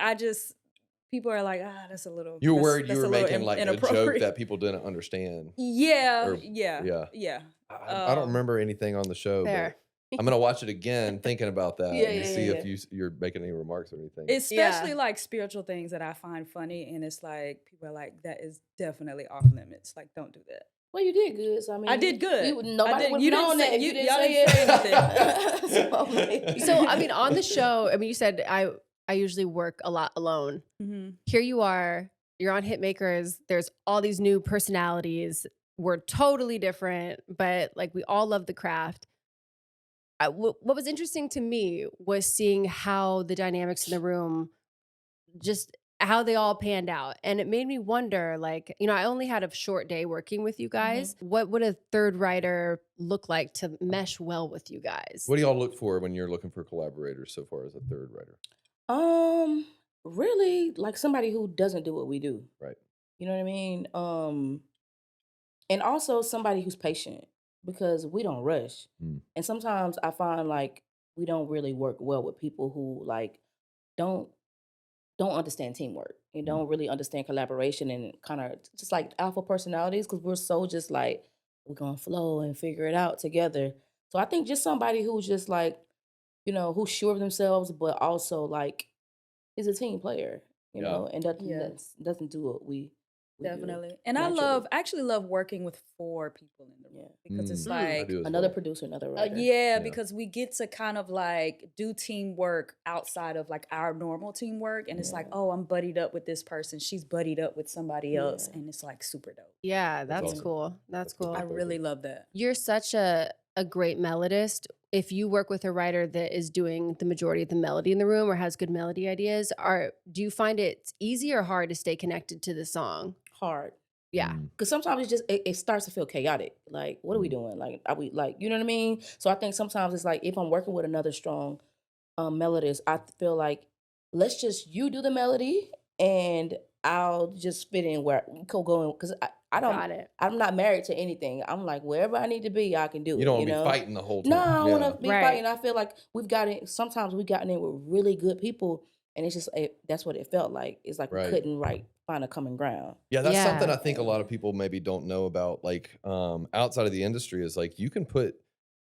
people are like, that's a little. You were that's- worried you that's were a little making like a joke inappropriate. that people didn't understand. Yeah, Or- yeah. I don't remember anything on the show, Fair. but I'm gonna watch it again, thinking about that, Yeah, and yeah, see yeah, if you're making any remarks or anything. Especially Yeah. like spiritual things that I find funny, and it's like people are like, that is definitely off limits. Like, don't do that. Well, you did good. So I mean, I did good. Nobody did- would you have didn't known say- that if you- you didn't y'all say didn't say it. So, maybe. So I mean, on the show, I mean, you said I usually work a lot alone. Mhm. Here you are, you're on Hitmakers. There's all these new personalities. We're totally different, but like we all love the craft. What was interesting to me was seeing how the dynamics in the room, just how they all panned out. And it made me wonder, like, I only had a short day working with you guys. What would a third writer look like to mesh well with you guys? What do y'all look for when you're looking for collaborators so far as a third writer? Really like somebody who doesn't do what we do. Right. You know what I mean? And also somebody who's patient because we don't rush. Mm. And sometimes I find like we don't really work well with people who like don't understand teamwork and don't really understand collaboration and kind of just like alpha personalities because we're so just like we're gonna flow and figure it out together. So I think just somebody who's just like, who's sure of themselves, but also like is a team player, Yeah. and doesn't do what we do Definitely. And naturally. I actually love working with 4 people in the room because it's Mm. I like, do as Another well. producer, another writer. yeah, Yeah. because we get to kind of like do teamwork outside of like our normal teamwork. And it's like, Yeah. oh, I'm buddied up with this person. She's buddied up with somebody else. Yeah. And it's like super dope. Yeah, That's that's awesome. cool. That's cool. I really love that. You're such a great melodist. If you work with a writer that is doing the majority of the melody in the room or has good melody ideas, do you find it easy or hard to stay connected to the song? Hard. Yeah. Mm. Because sometimes it starts to feel chaotic. Like, what are we doing? Like, are we like, you know what I mean? So I think sometimes it's like if I'm working with another strong melodist, I feel like you do the melody and I'll just fit in where go in because I don't. Got it. I'm not married to anything. I'm like wherever I need to be, I can do You it. don't You want to be know. fighting the whole No, time. I don't want Yeah. to be Right. fighting. I feel like sometimes we've gotten in with really good people, and it's just that's what it felt like. It's like we Right. couldn't find a common ground. Yeah, that's something Yeah. I think a lot of people maybe don't know about, like, outside of the industry is, like, you can put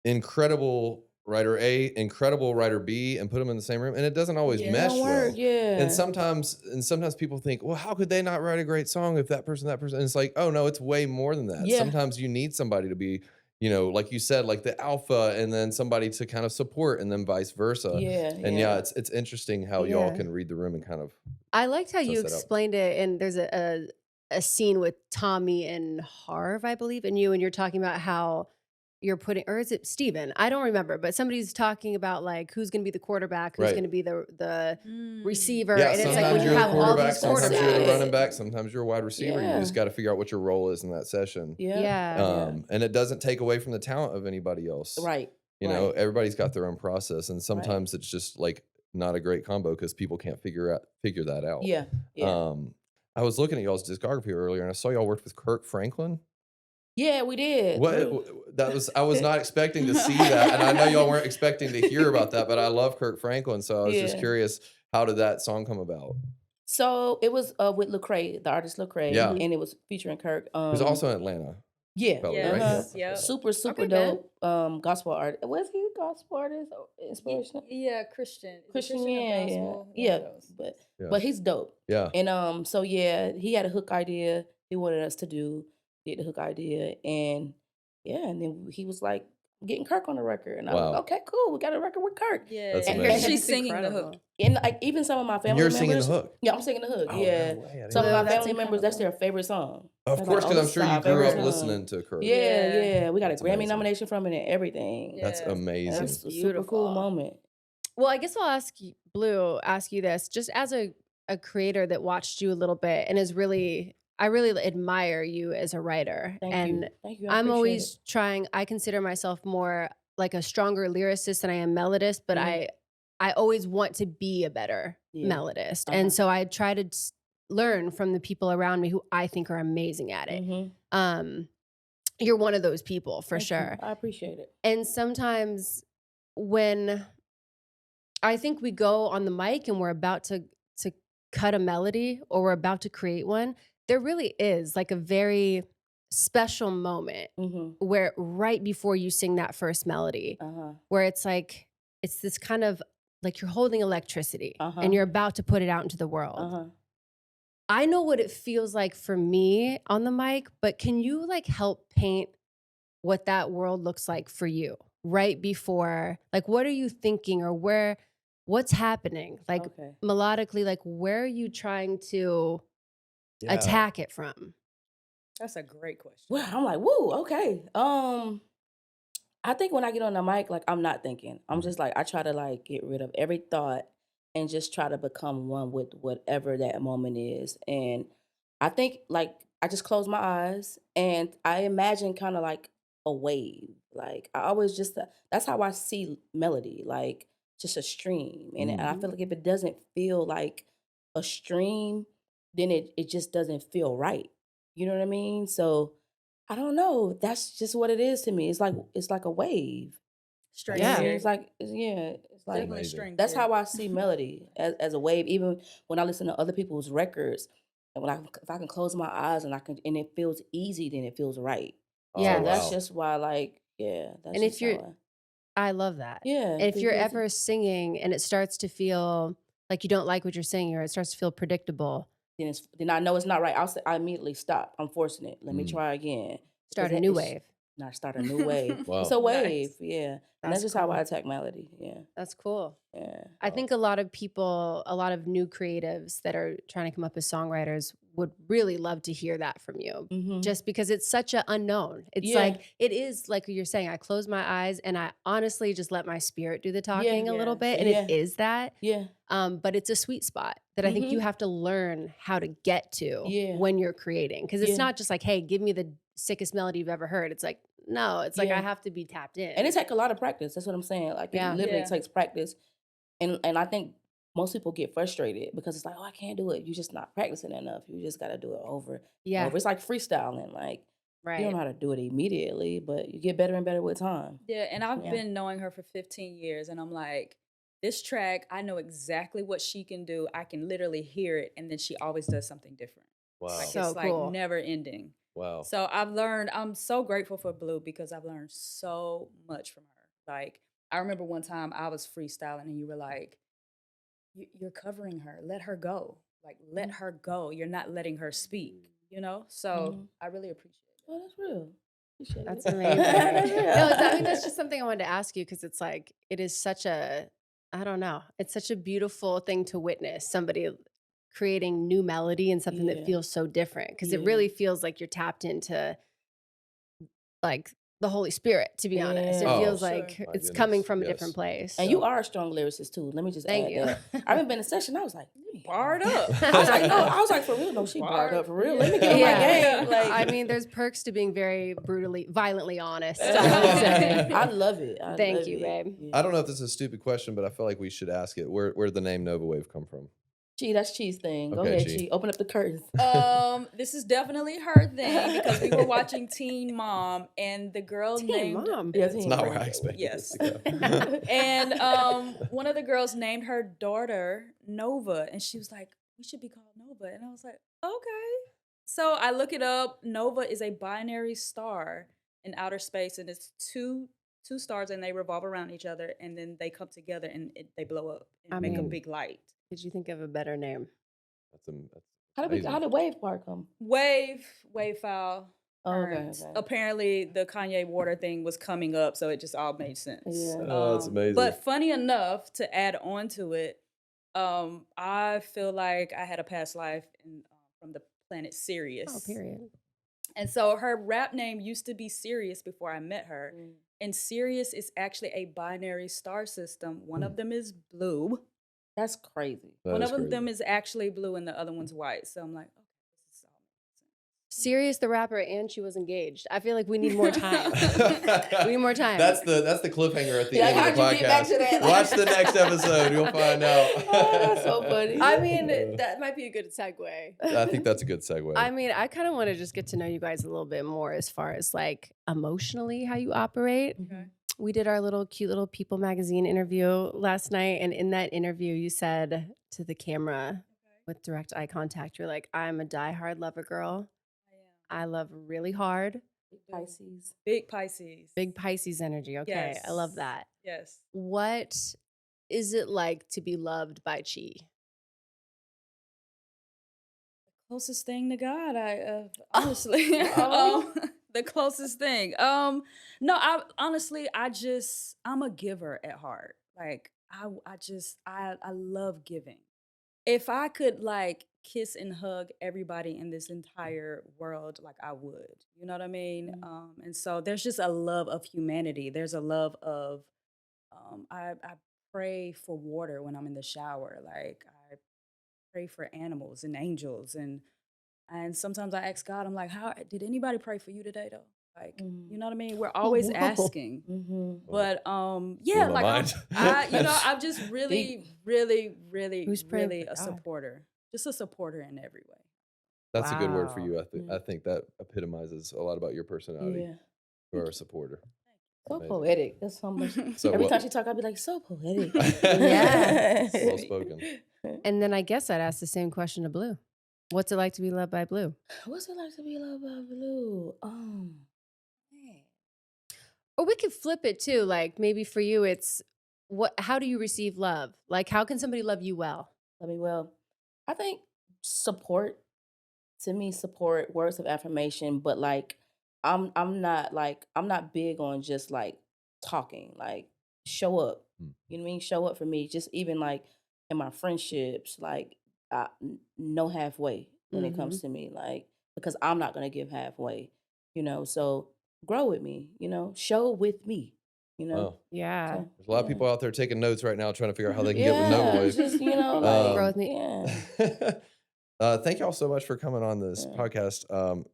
incredible writer A, incredible writer B, and put them in the same room, and it doesn't always Yeah. It mesh don't work. well. Yeah. And sometimes people think, well, how could they not write a great song if that person? And it's like, oh no, it's way more than that. Yeah. Sometimes you need somebody to be, like you said, like the alpha, and then somebody to kind of support, and then vice versa. Yeah. And yeah, it's interesting how y'all Yeah. can read the room and kind of I liked how you suss it out. explained it, and there's a scene with Tommy and Harv, I believe, and you're talking about how you're putting, or is it Steven? I don't remember, but somebody's talking about like who's going to be the quarterback, who's Right. going to be the Mm. receiver, Yeah, and it's like sometimes when you you're the have all quarterback, these sometimes you're the quarterbacks. running back, sometimes you're a wide receiver. You Yeah. just got to figure out what your role is in that session. Yeah. Yeah. And it doesn't take away from the talent of anybody else. Right. You know, Right. everybody's got their own process, and sometimes it's just like not a great combo because people can't figure that out. Yeah. Yeah. I was looking at y'all's discography earlier, and I saw y'all worked with Kirk Franklin. Yeah, we did. I was not expecting to see that, and I know y'all weren't expecting to hear about that, but I love Kirk Franklin, so I was just Yeah. curious, how did that song come about? So it was with Lecrae, the artist Lecrae, Yeah. and it was featuring Kirk. It was also in Atlanta. Yeah. Probably, Yes. right? Uh-huh. Yep. Super Okay, good. dope gospel artist. Was he a gospel artist or inspirational? Yeah, Christian. Is it Christian, or yeah, gospel? One of yeah. those. Yeah. But he's dope. Yeah. And so yeah, he had a hook idea he wanted us to do, did the hook idea, and and then he was like getting Kirk on the record. And I was Wow. like, okay, cool, we got a record with Kirk. Yeah, That's and amazing. she's It's singing the incredible. hook. And like even some of my family You're members. singing the hook. Yeah, I'm singing the hook. Oh, no yeah. way, I didn't Some of know my that. family members, that's their favorite song. Of They're course, like, because oh, I'm this sure is you our grew favorite up song. listening to Kirk. Yeah. We got a That's Grammy amazing. nomination from it and everything. That's Yeah. amazing. That's a super Beautiful. cool moment. Well, I guess I'll ask you, Blue, ask you this, just as a creator that watched you a little bit and I really admire you as a writer. Thank and you. Thank you. I I'm appreciate always it. trying, I consider myself more like a stronger lyricist than I am melodist, but Mhm. I always want to be a better Yeah. melodist. Uh-huh. And so I try to learn from the people around me who I think are amazing at it. Mhm. You're one of those people for Thank you. sure. I appreciate it. And sometimes when I think we go on the mic and we're about to cut a melody or we're about to create one, there really is like a very special moment Mhm. where right before you sing that first melody, Uh-huh. where it's like it's this kind of like you're holding electricity Uh-huh. and you're about to put it out into the world. Uh-huh. I know what it feels like for me on the mic, but can you like help paint what that world looks like for you right before? Like, what are you thinking, or what's happening? Like Okay. melodically, like where are you trying to Yeah. attack it from? That's a great question. Well, I'm like, woo, okay. I think when I get on the mic, like I'm not thinking. I'm just like I try to like get rid of every thought and just try to become one with whatever that moment is. And I think like I just close my eyes and I imagine kind of like a wave. Like I always just that's how I see melody, like just a stream. And I feel like if it doesn't feel like a stream, then it just doesn't feel right. You know what I mean? So I don't know. That's just what it is to me. It's like a wave. String Yeah. theory. It's like it's like Definitely Amazing. string that's theory. how I see melody as a wave. Even when I listen to other people's records, and if I can close my eyes and it feels easy, then it feels right. Oh, Yeah. So that's wow. just why, like, yeah. That's And if just you're, how I love that. yeah. And if you're because- ever singing and it starts to feel like you don't like what you're singing, or it starts to feel predictable, then I know it's not right. I immediately stop. I'm forcing it. Let me Mm. try again. start Because a new it's- wave. Not start a new wave. Wow. It's a Nice. wave, yeah. And that's That's just how cool. I attack melody. Yeah, That's cool. yeah. I think a lot of people, a lot of new creatives that are trying to come up as songwriters would really love to hear that from you. Mhm. Just because it's such an unknown. It's Yeah. like, it is like you're saying, I close my eyes and I honestly just let my spirit do the talking a little Yeah. bit. And Yeah. it is that. Yeah, But it's a sweet spot that I think you have to learn how to get to Yeah. when you're creating. Because it's Yeah. not just like, hey, give me the sickest melody you've ever heard. It's like, no, it's like Yeah. I have to be tapped in. and it takes a lot of practice. That's what I'm saying. Like Yeah. it literally Yeah. takes practice, and I think most people get frustrated because it's like, oh, I can't do it. You're just not practicing enough. You just got to do it over and Yeah. over. It's like freestyling. Like, you don't Right. know how to do it immediately, but you get better and better with time. Yeah, and I've Yeah. been knowing her for 15 years, and I'm like, this track, I know exactly what she can do. I can literally hear it, and then she always does something different. Wow. Like So it's like cool. never ending. Wow. So I've learned, I'm so grateful for Blue because I've learned so much from her. Like, I remember one time I was freestyling and you were like, you're covering her. Let her go. Like, let her go. You're not letting her speak, you know? So I really appreciate it. Oh, that's real. Appreciate That's it. amazing. That's real. No, I mean, that's just something I wanted to ask you because it's like, it is such a, I don't know, it's such a beautiful thing to witness somebody creating new melody and something that Yeah. feels so different because it Yeah. really feels like you're tapped into like the Holy Spirit, to be honest. It Yeah. Oh, feels sure. like My it's coming goodness, from a yes. different place. And you are a strong lyricist too. Let me just Thank add you. that. I remember in a session, I was like, Barred up. I was like, no, I was like, for real, no, she barred up for real. Let me get on my Yeah. game. Like, I mean, there's perks to being very brutally, violently honest. I would Yeah. say. I love it. I Thank love you, it. babe. Yeah. I don't know if this is a stupid question, but I feel like we should ask it. Where'd the name NovaWave come from? Gee, that's Cheese thing. Go Okay, ahead, Chi. Chi. Open up the curtains. This is definitely her thing because we were watching Teen Mom and the girl Teen named Mom. Yeah, It's not where I expected Yes. this to go. and one of the girls named her daughter Nova, and she was like, "We should be called Nova." And I was like, "Okay." So I look it up. Nova is a binary star in outer space, and it's two stars, and they revolve around each other, and then they come together and they blow up and I make a mean- big light. Did you think of a better name? That's How amazing. did Wave part come? Wave foul. Oh, okay, current. okay. Apparently, the Kanye water thing was coming up, so it just all made sense. Yeah. Oh, that's amazing. But funny enough, to add on to it, I feel like I had a past life from the planet Sirius. Oh, period. And so her rap name used to be Sirius before I met her. Mm. And Sirius is actually a binary star system. One of them is blue. That's crazy. That One is of crazy. them is actually blue and the other one's white. So I'm like, okay, this is all makes sense. Sirius the rapper, and she was engaged. I feel like we need more time. We need more time. That's the cliffhanger at the Yeah, end of the how'd you get back podcast. to that? Watch the next episode. You'll find out. Oh, that's so funny. I mean, that might be a good segue. I think that's a good segue. I mean, I kind of want to just get to know you guys a little bit more as far as like emotionally how you operate. Okay. We did our little cute little People magazine interview last night. And in that interview, you said to the camera with direct eye contact, you're like, I'm a diehard lover girl. I love really hard. Pisces. Big Pisces. Big Pisces energy. Okay. I love Yes. that. Yes. What is it like to be loved by Chi? Closest thing to God, honestly. Oh. The closest thing. No, I honestly, I'm a giver at heart. Like I love giving. If I could like kiss and hug everybody in this entire world, like I would. You know what I mean? And so there's just a love of humanity. There's a love of I pray for water when I'm in the shower. Like I pray for animals and angels and sometimes I ask God, I'm like, how did anybody pray for you today though? Like, you know what I mean? We're always whoa. asking. Mm-hmm. But Blew yeah, my like mind. I'm just really, really, really, Who's praying really for a God? supporter. Just a supporter in every way. That's a good word for Wow. you. I think that epitomizes a lot about your personality. Yeah. You are a supporter. So Amazing. poetic. That's so much. So Every what- time she talk, I'd be like, so poetic. Yes. Well spoken. And then I guess I'd ask the same question to Blue. What's it like to be loved by Blue? What's it like to be loved by Blue? Man. Or we could flip it too. Like maybe for you, it's how do you receive love? Like how can somebody love you well? Love me well. I think support, to me, support, words of affirmation, but like I'm not big on just like talking. Like show up. You know what I mean? Show up for me. Just even like in my friendships, like no halfway when it comes to me. Like because I'm not gonna give halfway, so grow with me, show with me, Wow. Yeah. So, There's a lot of yeah. people out there taking notes right now trying to figure out how they can Yeah, get with just, NovaWave. like, Grow with me. yeah. Thank y'all so much for coming on this Yeah. podcast.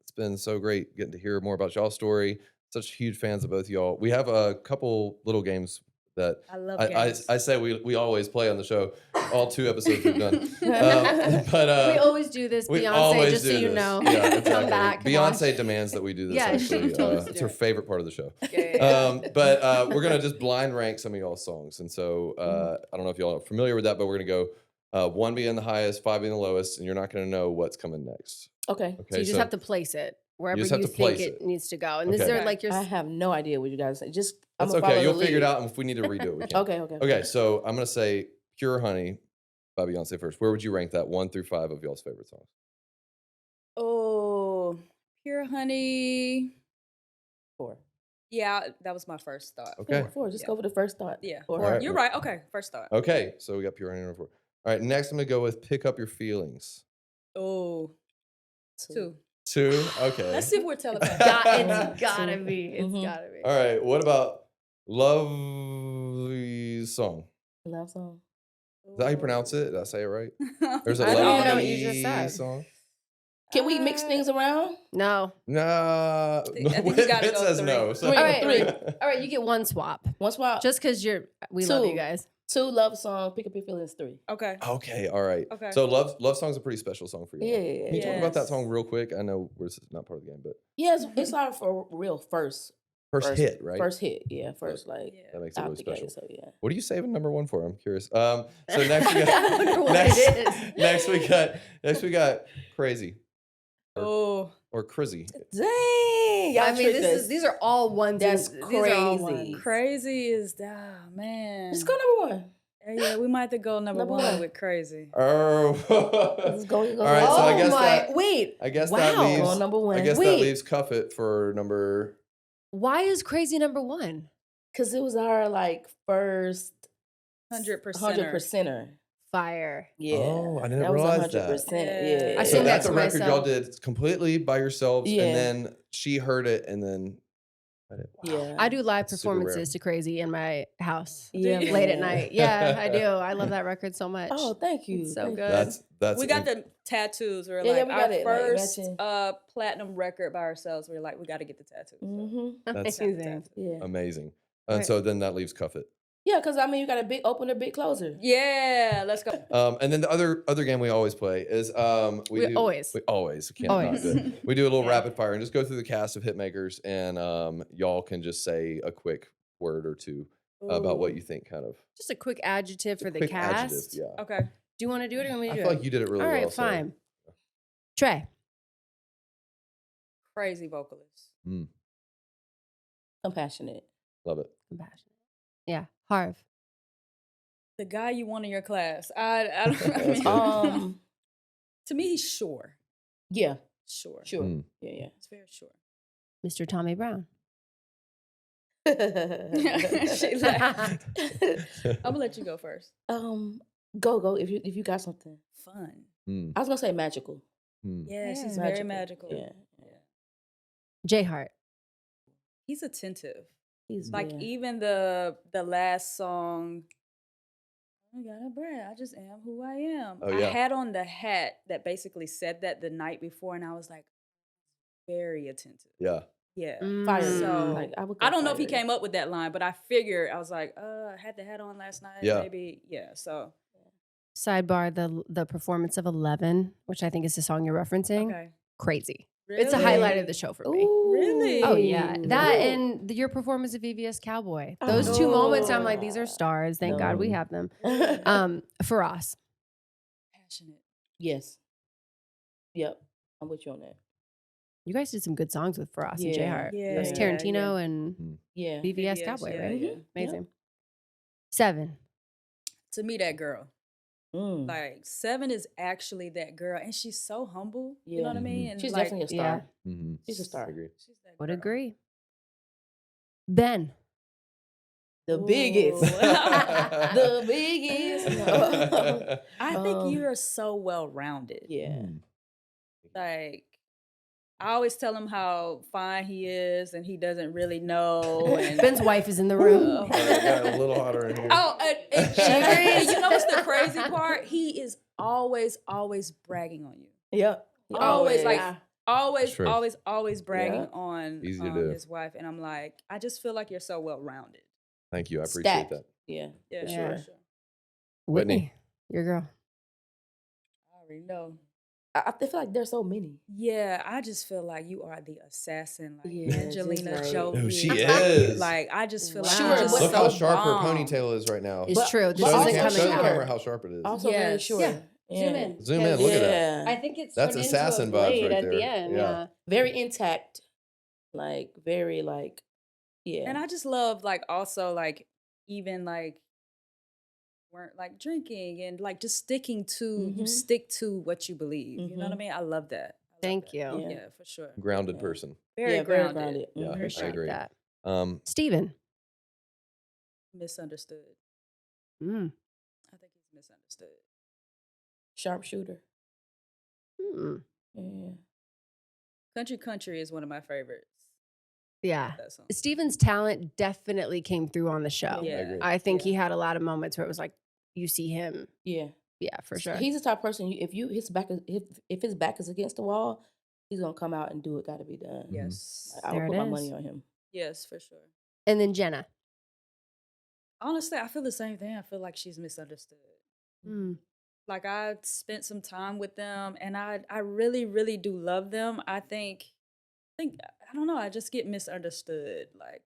It's been so great getting to hear more about y'all's story. Such huge fans of both y'all. We have a couple little games that I love I games. say we always play on the show. All 2 episodes we've done. But we always do this, we Beyonce, always just so do you this. know. Yeah, Come exactly. back. Come Beyonce on. demands that we do this. Yeah, she actually, told us to it's do her it. favorite part of the show. Yeah. But we're gonna just blind rank some of y'all's songs, and so I don't know if y'all are familiar with that, but we're gonna go 1 being the highest, 5 being the lowest, and you're not gonna know what's coming next. Okay. So you just have to place it wherever just you have to think place it it. needs to go. And is Okay. there like your I have no idea what you guys say. Just That's I'm okay. You'll figure it out, and if we need to redo it, we can. Okay. Okay, so I'm gonna say "Pure Honey" by Beyonce first. Where would you rank that 1 through 5 of y'all's favorite songs? Oh, Pure Honey. 4. Yeah, that was my first thought. Okay. 4. Just Yeah. go for the first thought. Yeah. 4. All right. You're right. Okay, first thought. Okay, so we got Pure Honey number 4. All right, next I'm gonna go with "Pick Up Your Feelings." Oh, 2. 2. Okay. Let's see if we're telepathic. it's gotta be. It's Mhm. gotta be. All right. What about "Lovely Song"? Love song. Is that how you pronounce it? Did I say it right? There's a I don't even know what "Lovely you just said. Song. Can we mix things around? No. Nah. think you gotta It go says 3. no. So. Three. All right, Three. All right, you get one swap. One spot. Just because we love you 2. guys. 2 love song. Pick up your feelings. 3. Okay. Okay. All right. Okay. So love song's a pretty special song for you. Yeah. Can you talk about that Yes. song real quick? I know this is not part of the game, but Yes, it's our for real first hit, right? First hit. Yeah. First like Yeah. That makes it out really the gate. special. So yeah. What are you saving number 1 for? I'm curious. So next we I wonder got what next, it is. next we got "Crazy" Oh, or "Crazy." Dang. Y'all I mean, tricked us. these are all ones. That's these are all crazy. ones. crazy is man. Let's go number 1. Yeah, we might have to go number Number 1 1. with crazy. Oh. Let's go. All right, so I guess that wait. I guess Wow. that leaves Going number 1. I guess Wait. that leaves "Cuff It" for number. Why is crazy number 1? Because it was our like first 100%. 100%er. Fire. Yeah. Oh, I didn't that realize was that. 100%. Yeah. Yeah. I So sing that that's to a record y'all myself. did completely by yourselves, Yeah. and then she heard it, and then. Yeah. I do live Super rare. performances to Crazy in my house Yeah, late at man. night. Yeah, I do. I love that record so much. Oh, thank you. It's so Thank you. good. That's We got the tattoos. We're Yeah, like, we our got it, like, first matching. platinum record by ourselves. We're like, we got to get the tattoos. So. Mm-hmm. That's Amazing. Yeah. amazing. And Right. so then that leaves "Cuff It." Yeah, because I mean, you got a big opener, big closer. Yeah, let's go. And then the other game we always play is We always. we always can't not Always. do it. We do a little Yeah. rapid fire and just go through the cast of Hitmakers, and y'all can just say a quick word or two about what Ooh. you think. Kind of Just a quick adjective for a the quick cast. adjective. Yeah, Okay. Do you want to do it or want me to I do feel it? like you did it really All right, well. so- fine. Trey. Crazy vocalist. Compassionate. Love it. Compassionate. Yeah. Harv. The guy you want in your class. I don't I That's mean, good. to me, he's sure. Yeah. Sure. Sure. Mm. Yeah. It's very sure. Mr. Tommy Brown. Yeah. She laughed. I'm gonna let you go first. Go. If you got something. Fun. Mm, I was gonna say magical. mm. Yeah, she's Yeah. very magical. Yeah. J Hart. He's attentive. He's Like yeah. even the last song, I got a brand. I just am who I am. Oh, I yeah. had on the hat that basically said that the night before, and I was like, very attentive. Yeah. Yeah. Fire. So, Like, would I go don't know if he fire. came up with that line, but I figured I was like, I had the hat on last night. Yeah. Maybe, yeah. So Sidebar, the performance of 11, which I think is the song you're referencing. okay. Crazy. It's a Really? highlight of the show for me. Really? Oh yeah, that Ooh. and your performance of VVS Cowboy. Those two moments, I'm like, these are stars. Thank God we No. have them. Really? Faraz. Passionate. Yes. Yep. I'm with you on that. You guys did some good songs with Faraz and J Yeah. Hart. Yeah. That was Tarantino and Yeah. VVS VVS, Cowboy, yeah, right? yeah. Amazing. 7. To me, that girl. Mm. Like 7 is actually that girl, and she's so humble. You know Yeah. what I mean? And She's like, definitely a star. Yeah. Mm-hmm. She's a star. I agree. she's that Would girl. agree. Ben. The biggest. Ooh. The biggest. No. I think Um, you are so well rounded. Yeah. Mm. Like I always tell him how fine he is, and he doesn't really know. And Ben's wife is in the room. All right, got a little hotter in here. Oh, and you know what's the crazy part? He is always bragging on you. Yep. Always, like, yeah. Always, True. always bragging Yeah. on Easy to do. his wife. And I'm like, I just feel like you're so well rounded. Thank you. I appreciate Stacked. that. Yeah, Yeah, for for sure. sure. Whitney. your girl. I already know. I feel like there's so many. Yeah, I just feel like you are the assassin, like Yeah, just Angelina like- Jolie. Oh, she like, is. Like I just feel like Sure, you're just but- Look so how sharp bomb. her ponytail is right now. It's But- true. but This Show also isn't the, coming show the out. camera how sharp it is. Also very Yes. short. Yeah. Yeah. Zoom in. Zoom in, look at that. Yeah. I think it's That's turned assassin into a vibes blade right at the there. end. Yeah. Yeah. Very intact. Like very like yeah. And I just love like also like even like weren't like drinking and like just sticking to you Mhm. stick to what you believe. You know what I Mhm. mean? I love that. I love Thank that. you. Yeah. Yeah, for sure. Grounded Yeah. person. Very yeah, grounded. Yeah, Mhm. I Appreciate agree. that. Steven. Misunderstood. Mm. I think he's misunderstood. Sharpshooter. Mm. Yeah. Country is one of my favorites. Yeah. That song. Steven's talent definitely came through on the show. Yeah. agree. I think Yeah. he had a lot of moments where it was like, you see him. Yeah. Yeah, for sure. He's the type of person if his back is against the wall, he's gonna come out and do what gotta be done. Yes. Like, I There would it put my is. money on him. Yes, for sure. And then Jenna. Honestly, I feel the same thing. I feel like she's misunderstood. Mm. Like I spent some time with them and I really, really do love them. I think I don't know, I just get misunderstood. Like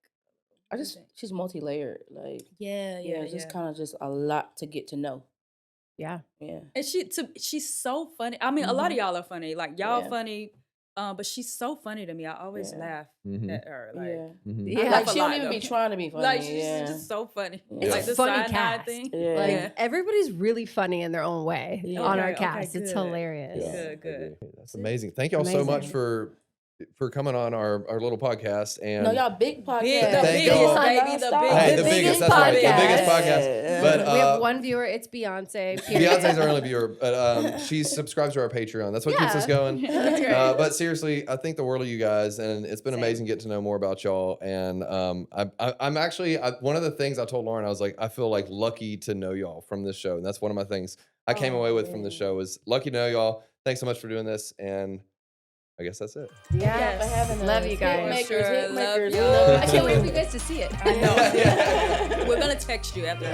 She's multi-layered. Like yeah, it's just kind of just a lot to get to know. Yeah. Yeah. And she's so funny. I mean, a lot of y'all are funny. Like y'all Yeah. funny. But she's so funny to me. I always Yeah. laugh Mhm. at her. Like, Yeah. Mhm. Yeah. I Like laugh a she don't lot, even be though. trying to be funny. Like she's yeah. just so funny. Yeah. Like the Funny side cast. thing. Yeah. Like Yeah. everybody's really funny in their own way Yeah. on our Okay, okay, cast. It's good. hilarious. Yeah, Good, I good. agree. That's amazing. Thank y'all so much Amazing. for coming on our little podcast. And No, y'all big podcast. Big, the Thank biggest, y'all. baby, the Stop. Hey, the biggest, biggest, that's right, the biggest podcast. Yeah. But We have one viewer. It's Beyonce. period. Beyonce's our only viewer, but she subscribes to our Patreon. That's what keeps us Yeah. going. That's great. But seriously, I think the world of you guys, and it's been Same. amazing getting to know more about y'all. And I'm actually one of the things I told Lauren, I was like, I feel like lucky to know y'all from this show, and that's one of my things I came away with from the show was lucky to know y'all. Thanks so much for doing this, and I guess that's it. Yeah. for having Love us. you guys. Sure, Hitmakers. love Hitmakers. you. I can't wait for you guys to see it. I know. We're gonna text you after.